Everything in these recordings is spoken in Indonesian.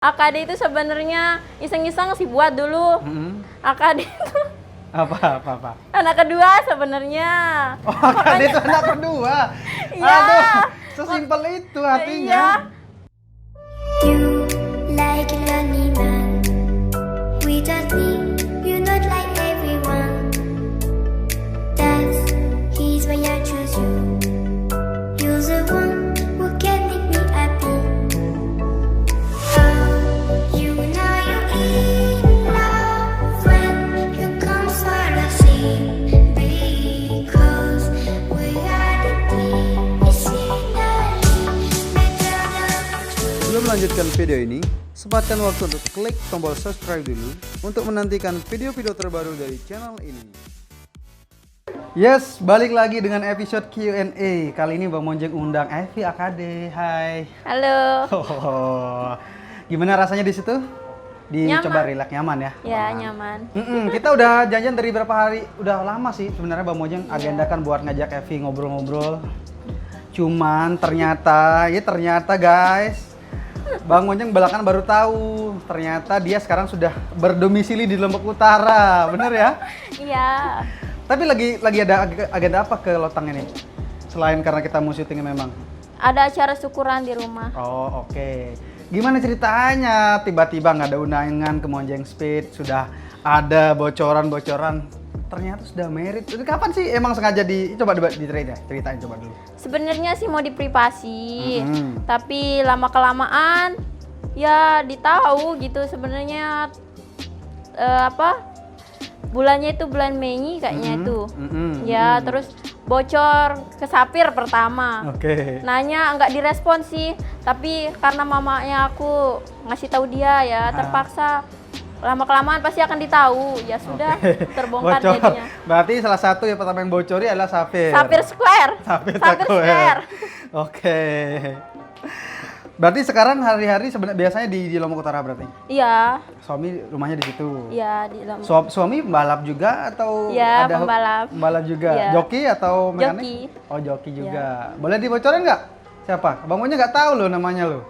AKD itu sebenarnya iseng-iseng sih buat dulu. AKD itu Apa? anak kedua sebenarnya. Oh, AKD itu anak kedua. Iya. Aduh, sesimpel itu artinya. You like a lonely man without me, you're not like everyone. That's he's why I choose you. You're the one who can make me happy. Oh, you know you're in love when you come for the sea, because we are the team. It's better than Sebelum melanjutkan video ini, sempatkan waktu untuk klik tombol subscribe dulu untuk menantikan video-video terbaru dari channel ini. Yes, balik lagi dengan episode Q&A. Kali ini Bang Monjeng undang Evi AKD. Hai. Halo. Oh, gimana rasanya di situ? Dicoba rileks, nyaman ya? Ya, nyaman. Kita udah janjian dari berapa hari? Udah lama sih sebenarnya Bang Monjeng agendakan buat ngajak Evi ngobrol-ngobrol. Cuman ternyata guys, Bang Monjeng belakangan baru tahu ternyata dia sekarang sudah berdomisili di Lombok Utara, bener ya? Iya. Tapi lagi ada agenda apa ke Lotang ini? Selain karena kita mau syuting memang. Ada acara syukuran di rumah. Oh, oke. Gimana ceritanya? Tiba-tiba nggak ada undangan ke Monjeng Speed, sudah ada bocoran-bocoran. Ternyata sudah married. Itu kapan sih? Emang sengaja coba ceritain coba dulu. Sebenarnya sih mau di privasi, tapi lama kelamaan ya ditahu gitu sebenarnya bulannya itu bulan Mei kayaknya ya terus bocor ke Sapir pertama. Oke. Nanya nggak direspon sih, tapi karena mamanya aku ngasih tahu dia ya terpaksa. Lama kelamaan pasti akan ditahu, ya sudah terbongkar Bocor. jadinya. Berarti salah satu yang pertama yang bocori adalah Sapir. Sapir Square. Sapir Square. Square. Oke. Berarti sekarang hari-hari biasanya di Lombok Utara berarti? Iya. Suami rumahnya di situ? Iya, di Lombok. Suami pembalap juga atau Iya, ada pembalap. Pembalap juga. Iya. Joki atau mekanik? Joki. Oh, joki juga. Boleh dibocorin nggak? Siapa? Bang Monjeng nggak tahu loh namanya loh.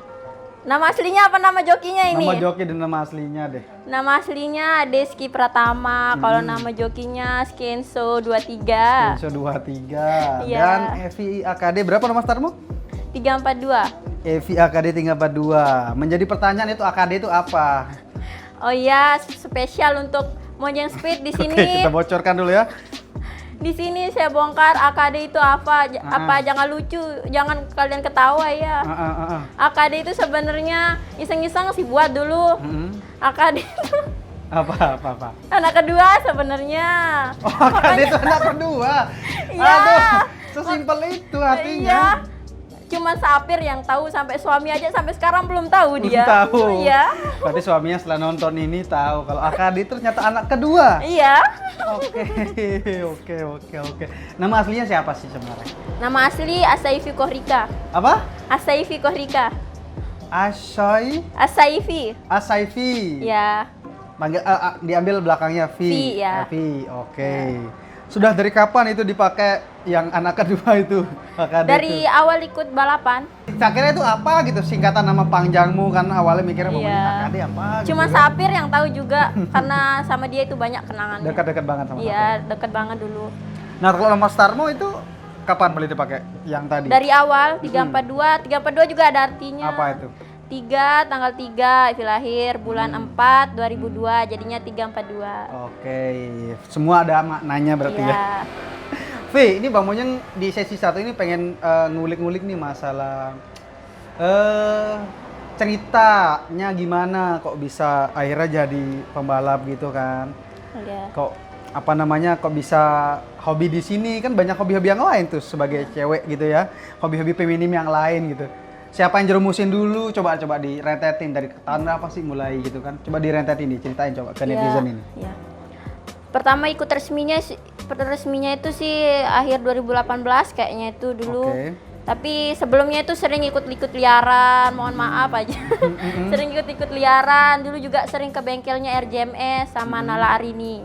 Nama aslinya apa nama jokinya ini? Nama joki dan nama aslinya deh. Nama aslinya Deski Pratama, kalau nama jokinya Skenso 23. Skenso 23. Iya. Dan Evi AKD berapa nomor startmu? 342. Evi AKD 342. Menjadi pertanyaan itu AKD itu apa? Oh iya, spesial untuk Monjeng Speed di sini. Oke, kita bocorkan dulu ya. Di sini saya bongkar AKD itu apa? Apa jangan lucu, jangan kalian ketawa ya. AKD itu sebenarnya iseng-iseng sih buat dulu. AKD itu Apa? anak kedua sebenarnya. Oh, AKD itu anak kedua. Iya. Aduh, sesimpel itu artinya. Iya. Cuman Sapir yang tahu, sampai suami aja sampai sekarang belum tahu Belum dia. tahu. Iya. Berarti suaminya setelah nonton ini tahu kalau AKD itu ternyata anak kedua. Iya. Oke. Nama aslinya siapa sih sebenarnya? Nama asli Asaifi Kohrika. Apa? Asaifi Kohrika. Asaifi. Asaifi. Ya. Panggil diambil belakangnya V. V, ya. V. Oke. Sudah dari kapan itu dipakai yang anak kedua itu? AKD Dari itu? awal ikut balapan. Akhirnya itu apa gitu singkatan nama panjangmu kan awalnya mikirnya mau Iya. AKD apa? Cuma gitu. Sapir yang tahu juga karena sama dia itu banyak kenangan. Dekat-dekat banget sama Iya, dekat banget dulu. Nah, kalau nama startmu itu kapan boleh dipakai? Yang tadi? Dari awal 342, 342 juga ada artinya. Apa itu? 3 tanggal 3 Evi lahir bulan 4 2002 jadinya 342. Oke, semua ada maknanya berarti ya. Iya. V, ini Bang Monjeng di sesi 1 ini pengen ngulik-ngulik nih masalah ceritanya gimana kok bisa akhirnya jadi pembalap gitu kan. Iya. Kok bisa hobi di sini kan banyak hobi-hobi yang lain tuh sebagai cewek gitu ya. Hobi-hobi feminim yang lain gitu. Siapa yang jerumusin dulu? Coba direntetin dari tahun berapa sih mulai gitu kan? Coba direntetin nih, ceritain coba ke netizen ini. Iya. Pertama ikut resminya itu sih akhir 2018 kayaknya itu dulu. Oke. Tapi sebelumnya itu sering ikut liaran, mohon maaf aja. Sering ikut liaran, dulu juga sering ke bengkelnya RJMS sama Nala Arini.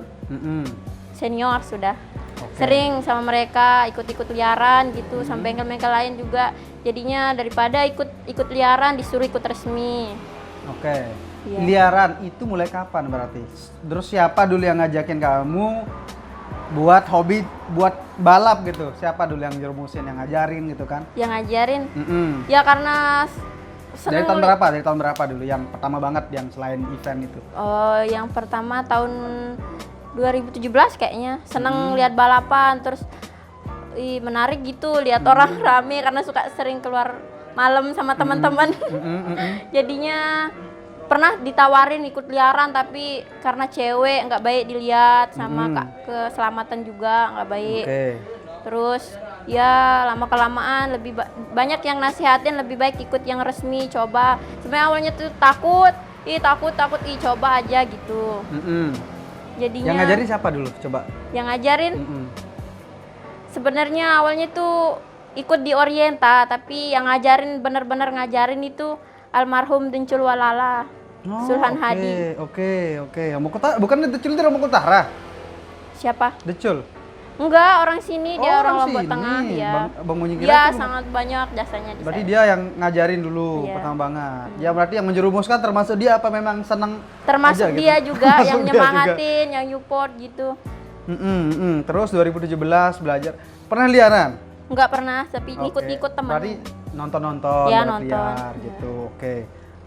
Senior sudah. Sering sama mereka ikut liaran gitu, sama bengkel-bengkel lain juga. Jadinya daripada ikut liaran disuruh ikut resmi. Oke. Iya. Liaran itu mulai kapan berarti? Terus siapa dulu yang ngajakin kamu buat hobi, buat balap gitu? Siapa dulu yang jerumusin, yang ngajarin gitu kan? Yang ngajarin, Mm-mm. ya karena Dari seneng tahun berapa? Dari tahun berapa dulu yang pertama banget yang selain event itu? Oh, yang pertama tahun 2017 kayaknya. Seneng lihat balapan, terus menarik gitu lihat orang rame karena suka sering keluar malam sama teman-teman. Jadinya pernah ditawarin ikut liaran tapi karena cewek nggak baik dilihat sama keselamatan juga nggak baik. Oke. Terus ya lama kelamaan lebih banyak yang nasihatin lebih baik ikut yang resmi coba. Sebenarnya awalnya tuh takut coba aja gitu. Jadinya Yang ngajarin siapa dulu? Coba. yang ngajarin sebenarnya awalnya tuh ikut di Orienta, tapi yang ngajarin bener-bener ngajarin itu almarhum Dencul Walala, Sulhan Hadi. Oke. Bukan Decul itu Romo Utara. Siapa? Decul. Enggak, orang sini, dia orang Lombok sini. Tengah ya. Bang Munyi kira Dia tuh- sangat banyak jasanya di Berarti saya. dia yang ngajarin dulu Iya. pertama banget. Ya berarti yang menjerumuskan termasuk dia apa memang seneng Termasuk aja gitu? dia juga Termasuk yang dia nyemangatin, yang support gitu. Terus 2017 belajar. Pernah liaran? Enggak pernah, tapi Oke. ikut-ikut teman. Berarti nonton-nonton, Iya, berarti nonton. liar gitu. Oke.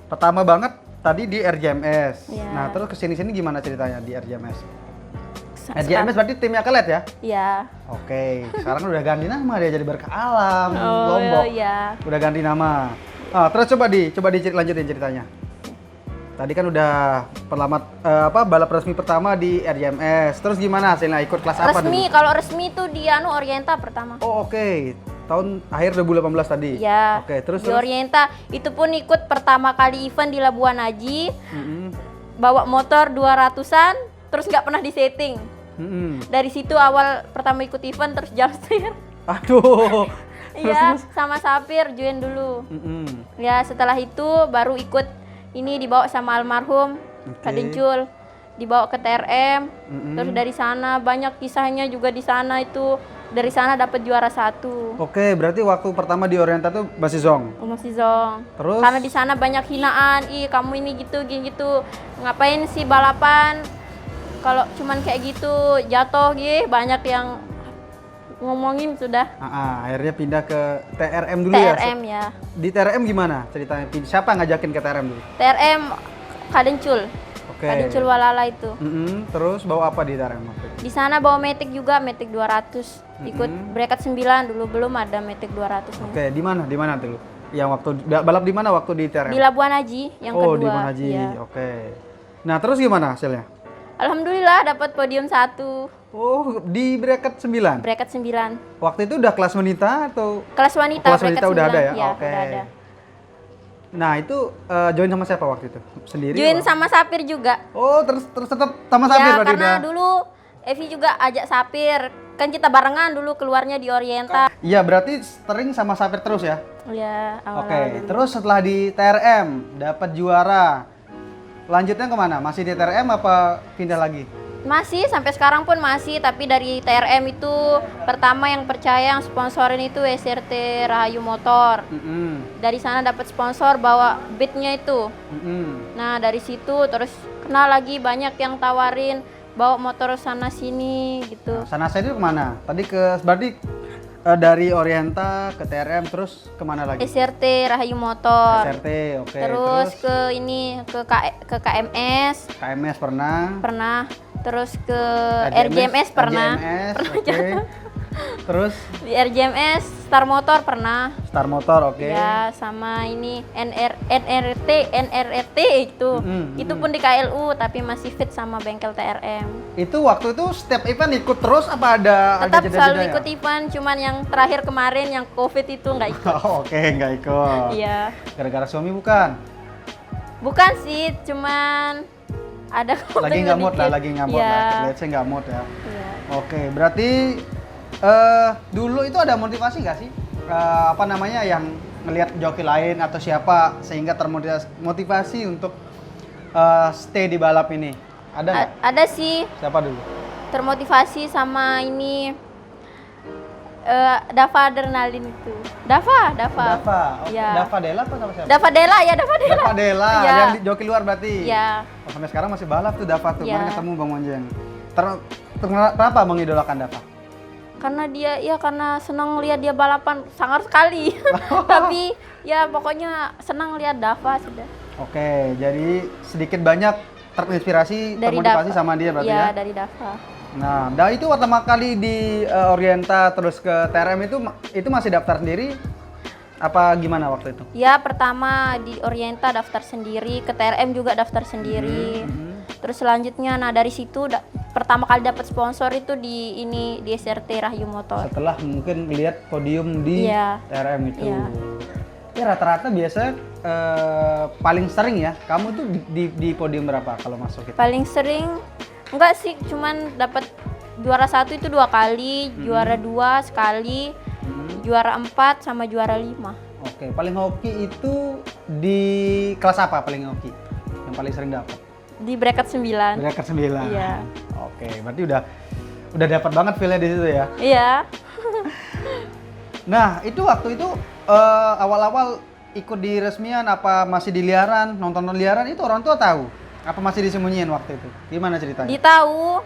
Pertama banget tadi di RJMS. Iya. Nah, terus kesini-sini gimana ceritanya di RJMS? RJMS berarti timnya Kelet ya? Iya. Oke. Sekarang udah ganti nama dia jadi Berkah Alam Oh Lombok. iya. Udah ganti nama. Terus coba lanjutin ceritanya. Tadi kan udah balap resmi pertama di RJMS. Terus gimana hasilnya? Ikut kelas apa Resmi, dulu? kalau resmi itu di Orienta pertama. Oh, oke. Tahun akhir 2018 tadi. Iya. Oke, terus di Orienta itu pun ikut pertama kali event di Labuan Haji. Mm-mm. Bawa motor 200-an, terus nggak pernah disetting. Mm-mm. Dari situ awal pertama ikut event terus jump steer. Aduh. Iya, sama Sapir join dulu. Mm-mm. Ya, setelah itu baru ikut ini dibawa sama almarhum Kak Dencul, dibawa ke TRM. Terus dari sana banyak kisahnya juga di sana itu. Dari sana dapat juara 1. Oke, berarti waktu pertama di Orienta tuh masih zong. Masih zong. Terus? Karena di sana banyak hinaan, kamu ini gitu, gini gitu. Ngapain sih balapan? Kalau cuman kayak gitu jatuh banyak yang ngomongin sudah. Akhirnya pindah ke TRM dulu ya. TRM ya. Di TRM gimana ceritanya? Siapa ngajakin ke TRM dulu? TRM Kak Dencul. Oke. Kak Dencul Walala itu. Terus bawa apa di TRM waktu itu? Di sana bawa Matic juga, Matic 200. Ikut bracket 9 dulu, belum ada Matic 200. Oke, di mana? Di mana dulu? Yang waktu balap di mana waktu di TRM? Di Labuan Haji yang kedua. di Labuan Haji. Iya. Oke. Nah, terus gimana hasilnya? Alhamdulillah dapat podium 1, Oh, di bracket 9. bracket 9. Waktu itu udah kelas wanita atau Kelas wanita, kelas bracket wanita udah 9. ada ya? Iya, Oke. udah ada. Nah, itu join sama siapa waktu itu? Sendiri? Join apa? sama Sapir juga. Oh, terus tetap sama Sapir Ya, berarti karena udah. dulu Evi juga ajak Sapir. Kan kita barengan dulu keluarnya di Orienta. Iya, berarti sering sama Sapir terus ya? Iya, Oke, awal-awal dulu. terus setelah di TRM dapat juara. Lanjutnya kemana? Masih di TRM apa pindah lagi? Masih, sampai sekarang pun masih. Tapi dari TRM itu pertama yang percaya, yang sponsorin itu SRT Rahayu Motor. Dari sana dapat sponsor bawa beatnya itu. Nah, dari situ terus kenal lagi, banyak yang tawarin bawa motor sana sini gitu. Sana saya itu kemana? Tadi berarti dari Orienta ke TRM terus kemana lagi? SRT Rahayu Motor. SRT, oke. Terus ke ini ke KMS KMS pernah. terus ke RJMS pernah. RJMS, oke. Terus Di RJMS Star Motor pernah. Star Motor, oke. Ya, sama ini NRRT itu. Itu pun di KLU tapi masih fit sama bengkel TRM. Itu waktu itu setiap event ikut terus apa ada Tetap jeda-jedanya? selalu ikut event, cuman yang terakhir kemarin yang COVID itu nggak ikut. Oh, oke, nggak ikut. Iya. Gara-gara suami bukan? Bukan sih, cuman ada Lagi nggak mood lah, lagi nggak mood Iya. lah. Lihat saya nggak mood ya. Iya. Oke, berarti dulu itu ada motivasi nggak sih? Apa namanya yang ngelihat joki lain atau siapa sehingga termotivasi untuk stay di balap ini? Ada nggak? Ada sih, Siapa dulu? termotivasi sama ini Dava Adrenalin itu. Dava. Dava. Oh, Ya. Dava Della apa sama siapa? Dava Della ya, Dava Della. Dava Della Iya. yang di joki luar berarti. Iya. Oh, sampai sekarang masih balap tuh Dava tuh. Iya. Kemarin ketemu Bang Monjeng. Kenapa mengidolakan Dava? Karena dia ya karena senang lihat dia balapan sangar sekali. Tapi ya pokoknya senang lihat Dava sudah. Oke, jadi sedikit banyak terinspirasi, Dari termotivasi Dava. sama dia berarti Iya, ya? dari Dava. Nah, itu pertama kali di Orienta terus ke TRM itu masih daftar sendiri apa gimana waktu itu? Ya pertama di Orienta daftar sendiri, ke TRM juga daftar sendiri. Terus selanjutnya, nah dari situ pertama kali dapat sponsor itu di SRT Rahayu Motor. Setelah mungkin lihat podium di Iya. TRM itu. Iya. Ya rata-rata biasa paling sering ya, kamu tuh di podium berapa kalau masuk itu? Paling sering enggak sih, cuman dapat juara 1 itu 2 kali, juara 2 sekali, juara 4 sama juara 5. Oke, paling hoki itu di kelas apa paling hoki? Yang paling sering dapat? Di bracket 9. Bracket 9. Iya. Oke, berarti udah dapat banget feel-nya di situ ya. Iya. Nah, itu waktu itu awal-awal ikut di resmian apa masih di liaran, nonton liaran itu orang tua tahu? Apa masih disembunyiin waktu itu? Gimana ceritanya? Ditahu.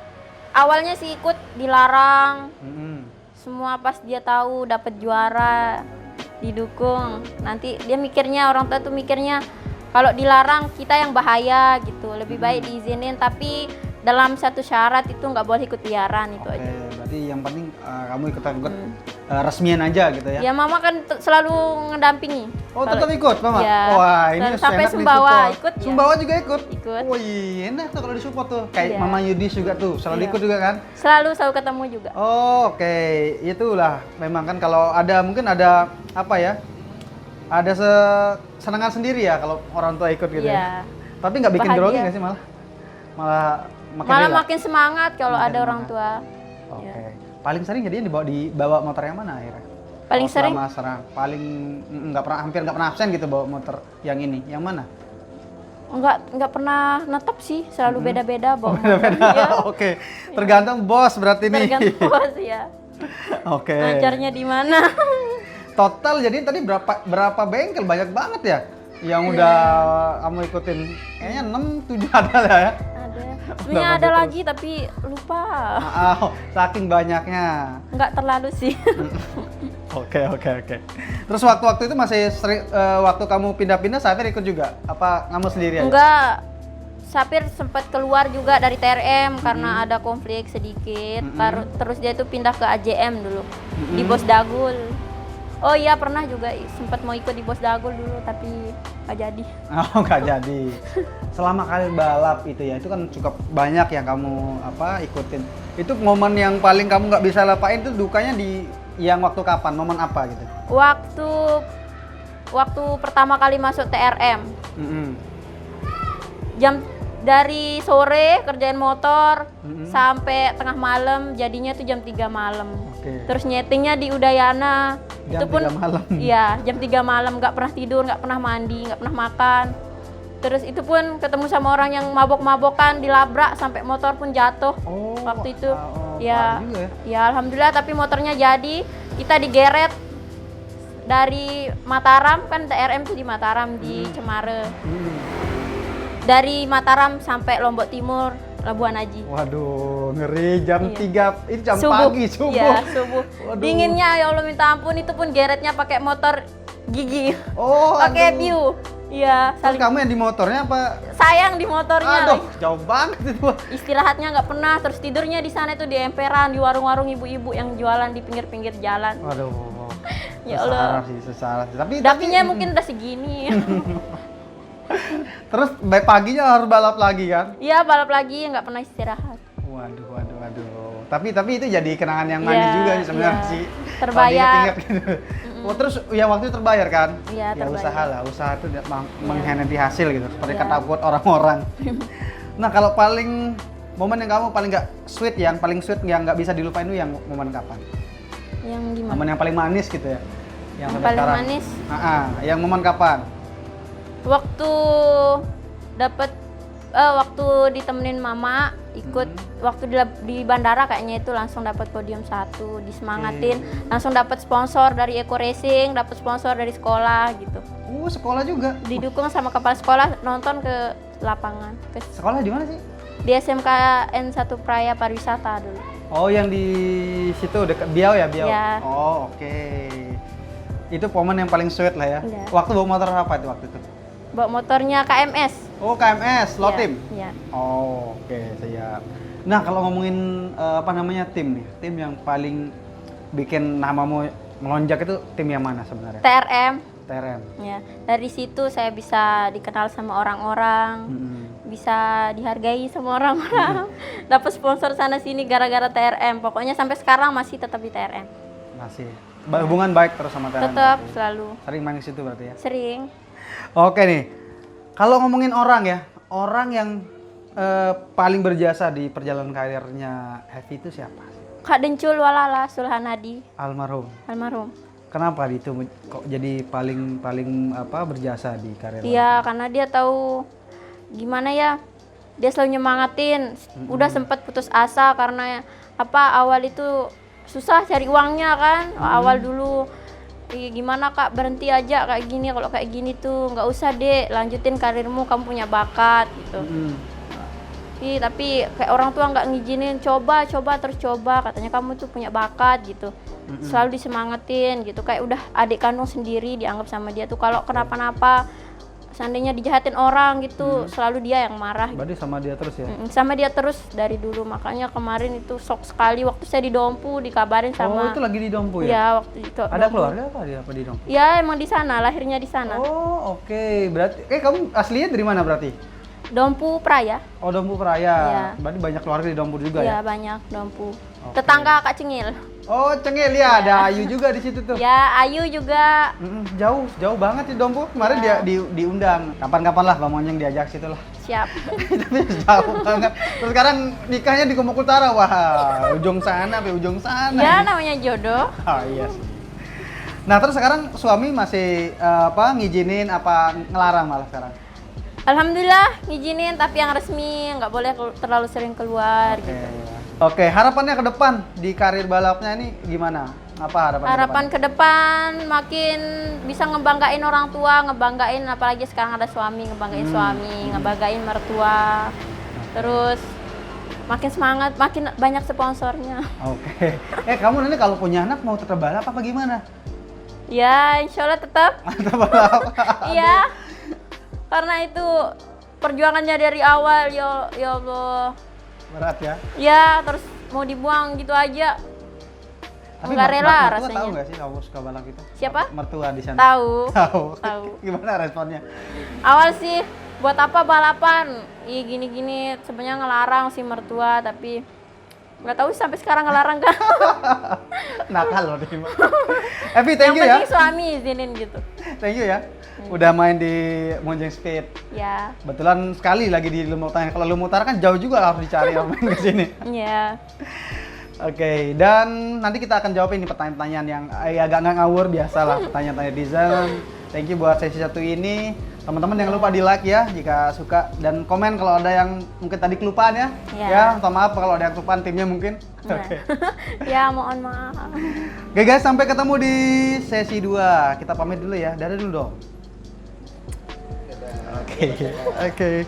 Awalnya sih ikut dilarang. Mm-mm. Semua pas dia tahu dapat juara didukung. Nanti dia mikirnya, orang tua tuh mikirnya kalau dilarang kita yang bahaya gitu. Lebih baik diizinin, tapi dalam satu syarat itu nggak boleh ikut liaran itu Oke, aja. berarti yang penting kamu ikut resmian aja gitu ya? Ya mama kan selalu ngedampingi. Oh, Kalau- tetap ikut, Mama? Iya. Wah, ini Sampai enak Sumbawa disupport. ikut, ya. Sumbawa juga ikut? Ikut. Wih, enak tuh kalau disupport tuh. Kayak Iya. Mama Yudis juga tuh, selalu Iya. ikut juga kan? Selalu ketemu juga. Oh, oke. Itulah. Memang kan kalau mungkin ada apa ya? Ada senangan sendiri ya kalau orang tua ikut gitu ya. Iya. Tapi nggak bikin Bahagia. grogi nggak sih malah? Malah makin Malah rela? makin semangat kalau Makin ada orang semangat. tua. Oke. Iya. Paling sering jadinya dibawa motor yang mana akhirnya? Paling Oh, sering? selama serang. Paling hampir nggak pernah absen gitu bawa motor yang ini. Yang mana? Nggak pernah netep sih, selalu beda-beda bawa motor. Beda-beda. Iya. Oke. Tergantung bos berarti nih. Tergantung bos ya. Oke. Ngajarnya di mana? Total jadi tadi berapa bengkel? Banyak banget ya yang Iya. udah kamu ikutin. Kayaknya 6 7 ada lah ya. Ada. Sebenarnya ada terus. lagi tapi lupa. Saking banyaknya. Nggak terlalu sih. Oke. Terus waktu itu masih sering waktu kamu pindah-pindah Safir ikut juga? Apa kamu sendiri aja? Enggak. Sapir sempat keluar juga dari TRM karena ada konflik sedikit. Terus dia itu pindah ke AJM dulu. Di Bos Dagul. Oh iya, pernah juga sempat mau ikut di Bos Dagul dulu tapi nggak jadi. Oh, nggak jadi. Selama kali balap itu ya, itu kan cukup banyak yang kamu ikutin. Itu momen yang paling kamu nggak bisa lupain itu dukanya di yang waktu kapan? Momen apa gitu? Waktu pertama kali masuk TRM. Mm-mm. Jam dari sore kerjain motor sampai tengah malam, jadinya tuh jam 3 malam. Oke. Terus nyetingnya di Udayana. Jam itu pun 3 malam. Iya, jam 3 malam, nggak pernah tidur, nggak pernah mandi, nggak pernah makan. Terus itu pun ketemu sama orang yang mabok-mabokan, dilabrak sampai motor pun jatuh. Oh, Waktu itu parah ya, juga ya. ya alhamdulillah, tapi motornya jadi. Kita digeret dari Mataram, kan TRM tuh di Mataram, di Cemara. Dari Mataram sampai Lombok Timur, Labuan Haji. Waduh, ngeri jam Iya. 3, itu jam pagi, subuh. Iya, subuh. Waduh. Dinginnya ya Allah minta ampun, itu pun geretnya pakai motor gigi. Oh, Pakai aduh. view. Iya, Terus saling kamu yang di motornya apa? sayang di motornya. Aduh, jauh banget itu. Istirahatnya nggak pernah, terus tidurnya di sana itu di emperan, di warung-warung ibu-ibu yang jualan di pinggir-pinggir jalan. Waduh. Ya Allah. Sesarah sih. Tapi Dakinya mungkin udah segini. terus paginya harus balap lagi kan? Iya, balap lagi, nggak pernah istirahat. Waduh. Tapi itu jadi kenangan yang manis Iya, juga sih sebenarnya iya. sih. Terbayar. Kalau diingat-ingat gitu. Oh, terus yang waktu itu terbayar kan? Iya, Ya terbayar. usaha itu mengkhianati hasil gitu, seperti Iya. kata quote orang-orang. Nah, kalau paling momen yang kamu paling nggak sweet, yang paling sweet yang nggak bisa dilupain itu yang momen kapan? Yang gimana? Momen yang paling manis gitu ya? Yang sampai paling sekarang. manis? Yang momen kapan? Waktu dapat waktu ditemenin mama ikut waktu di bandara kayaknya itu langsung dapat podium 1, disemangatin, langsung dapat sponsor dari Eco Racing, dapat sponsor dari sekolah gitu. Sekolah juga. Didukung sama kepala sekolah, nonton ke lapangan. Sekolah di mana sih? Di SMK N1 Praya Pariwisata dulu. Oh, yang di situ dekat Biau ya, Biau. Iya. Oh, oke. Itu momen yang paling sweet lah ya. Iya. Waktu bawa motor apa itu waktu itu? Bawa motornya KMS. Oh, KMS, lo Iya, tim? Iya. Oh, oke, siap. Nah, kalau ngomongin apa namanya tim nih, tim yang paling bikin namamu melonjak itu tim yang mana sebenarnya? TRM. TRM. Ya, dari situ saya bisa dikenal sama orang-orang, bisa dihargai sama orang-orang, dapat sponsor sana sini gara-gara TRM. Pokoknya sampai sekarang masih tetap di TRM. Masih. Hubungan baik terus sama TRM? Tetap berarti? selalu. Sering main ke situ berarti ya? Sering. Oke nih, kalau ngomongin orang ya, orang yang paling berjasa di perjalanan karirnya Heavy itu siapa? Kak Dencul Walala Sulhanadi, Almarhum. almarhum. Kenapa itu kok jadi paling apa berjasa di karir? Iya, karena dia tahu gimana ya, dia selalu nyemangatin. Udah sempat putus asa karena awal itu susah cari uangnya kan, awal dulu. Gimana Kak, berhenti aja kayak gini, kalau kayak gini tuh nggak usah deh, lanjutin karirmu, kamu punya bakat gitu. Tapi kayak orang tua nggak ngizinin, coba terus coba, katanya kamu tuh punya bakat gitu. Selalu disemangatin gitu, kayak udah adik kandung sendiri dianggap sama dia tuh. Kalau kenapa-napa, seandainya dijahatin orang gitu, selalu dia yang marah. Berarti sama dia terus ya? Sama dia terus dari dulu, makanya kemarin itu shock sekali waktu saya di Dompu dikabarin sama. Oh, itu lagi di Dompu ya? Iya, waktu itu. Ada keluarga apa dia di Dompu? Ya emang di sana, lahirnya di sana. Oh, oke. Berarti kamu aslinya dari mana berarti? Dompu Praya. Oh, Dompu Praya. Iya. Berarti banyak keluarga di Dompu juga ya? Iya, banyak Dompu. Oke. Tetangga Kak Cengil. Oh, Cengil ya, ada Ayu juga di situ tuh. Ya, Ayu juga. Jauh banget di Dompu. Kemarin dia diundang. Kapan-kapan lah Bang Monjeng diajak situ lah. Siap. Tapi jauh banget. Terus sekarang nikahnya di Kumuk Utara. Wah, ujung sana sampai ujung sana. Ya, namanya jodoh. Oh iya sih. Nah, terus sekarang suami masih ngizinin apa ngelarang malah sekarang? Alhamdulillah ngizinin, tapi yang resmi, nggak boleh terlalu sering keluar gitu. Oke, harapannya ke depan di karir balapnya ini gimana? Apa harapan ke depan makin bisa ngebanggain orang tua, ngebanggain apalagi sekarang ada suami, ngebanggain suami, ngebanggain mertua. Terus makin semangat, makin banyak sponsornya. Oke. Kamu nanti kalau punya anak mau tetap balap apa gimana? Ya, insya Allah tetap. Tetap balap. Iya. Karena itu perjuangannya dari awal, ya Allah. Berat ya? Ya, terus mau dibuang gitu aja. Tapi nggak rela mertua rasanya. tahu nggak sih kamu suka balap itu? Siapa? Mertua di sana. Tahu. Tahu. Gimana responnya? Awal sih buat apa balapan? Gini-gini sebenarnya ngelarang si mertua, tapi nggak tahu sampai sekarang ngelarang kan. Nakal loh dia. Evi, thank you ya. Yang penting suami izinin gitu. Thank you ya. Udah main di Monjeng Speed. Ya. Betulan sekali lagi di Lumut Utara. Kalau Lumut Utara kan jauh juga harus dicari yang main ke sini. Iya. Oke, dan nanti kita akan jawab ini pertanyaan-pertanyaan yang agak ngawur, biasalah pertanyaan-pertanyaan netizen. Thank you buat sesi satu ini. Teman-teman jangan lupa di like ya jika suka, dan komen kalau ada yang mungkin tadi kelupaan ya. Iya. Ya, minta maaf kalau ada yang kelupaan timnya mungkin. Nah. Oke. Ya, mohon maaf. Oke guys, sampai ketemu di sesi 2. Kita pamit dulu ya. Dadah dulu dong. Oke.